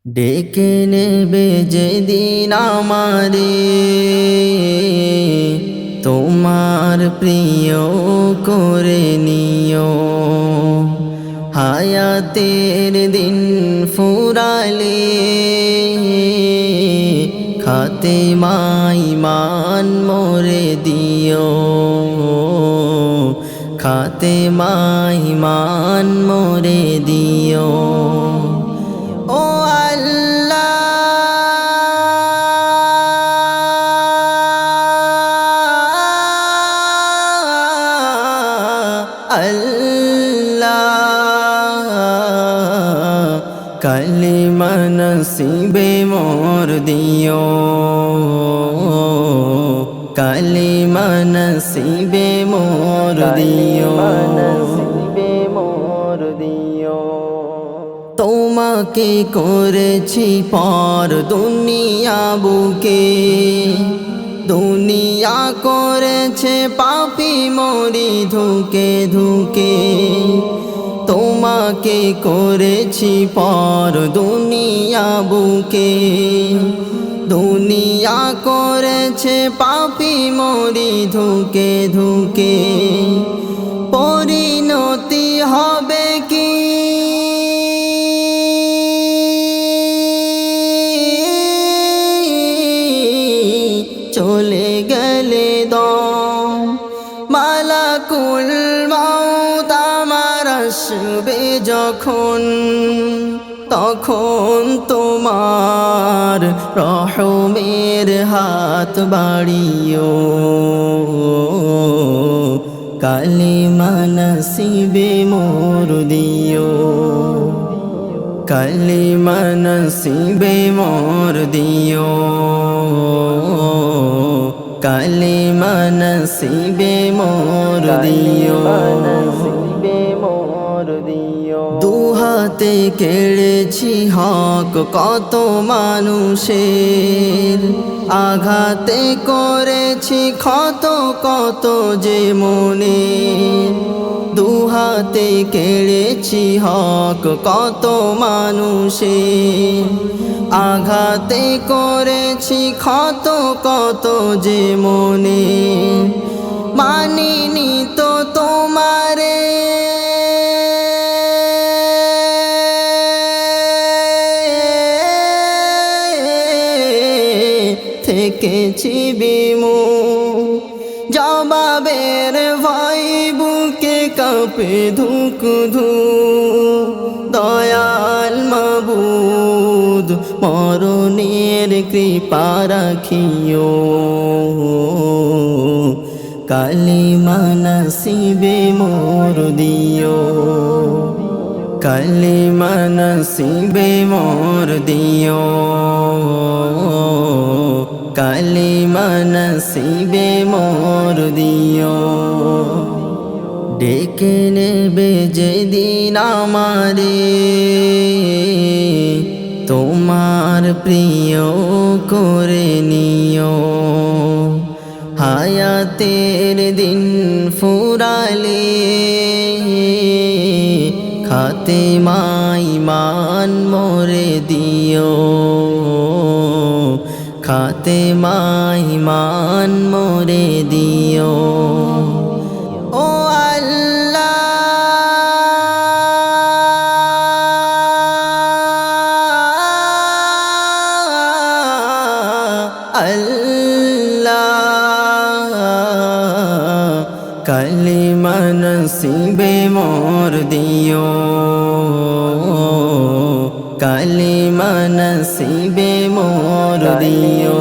ডেকে নেবে যেদিন আমারে তোমার প্রিয় করে নিও। হায়াতের দিন ফুরালে খাতেমায় ঈমান মোরে দিও। খাতেমায় ঈমান মোরে দিও। ও আল্লাহ, আল্লাহ, কালিমা নসিবে মোর দিও। কালিমা নসিবে মোর দিও। তোমাকে করেছি পর দুনিয়া বুকে, দুনিয়া করেছে পাপী মরি ধুকে ধুকে। তোমাকে করেছি পর দুনিয়া বুকে, দুনিয়া করেছে পাপী মরি ধুকে ধুকে। পরিণতি হবে কি চলে গেলে দম, মালাকুল মউত আমার আসবে যখন, তখন তোমার রহমের হাত বাড়িও। কালিমা নসিবে মোর দিও। কালিমা নসিবে মোর দিও। কালিমা নসিবে মোর দিও। দুহাতে কেড়েছি হক কত মানুষের, আঘাতে করেছি ক্ষত কত যে মনে। দুহাতে কেড়েছি হক কত মানুষের, আঘাতে করেছি ক্ষত কত যে মনে। মানিনি তো তোমারে, থেকেছি বিমুখ, জবাবের ভয় বুকে কাঁপে ধুক ধুক। দয়াল মাবুদ মরণের কৃপা রাখিও। কালিমা নসিবে মোর দিও। কালিমা নসিবে মোর দিও। কালিমা নসিবে মোর দিও। ডেকে নেবে যেদিন আমারে তোমার প্রিয় করে নিও। হায়াতের দিন ফুরালে খাতেমায় ঈমান মোরে দিও। খাতেমায় ঈমান মোরে দিও। ও আল্লাহ, আল্লাহ, কালিমা নসিবে মোর দিও। কালিমা নসিবে মোর দিও।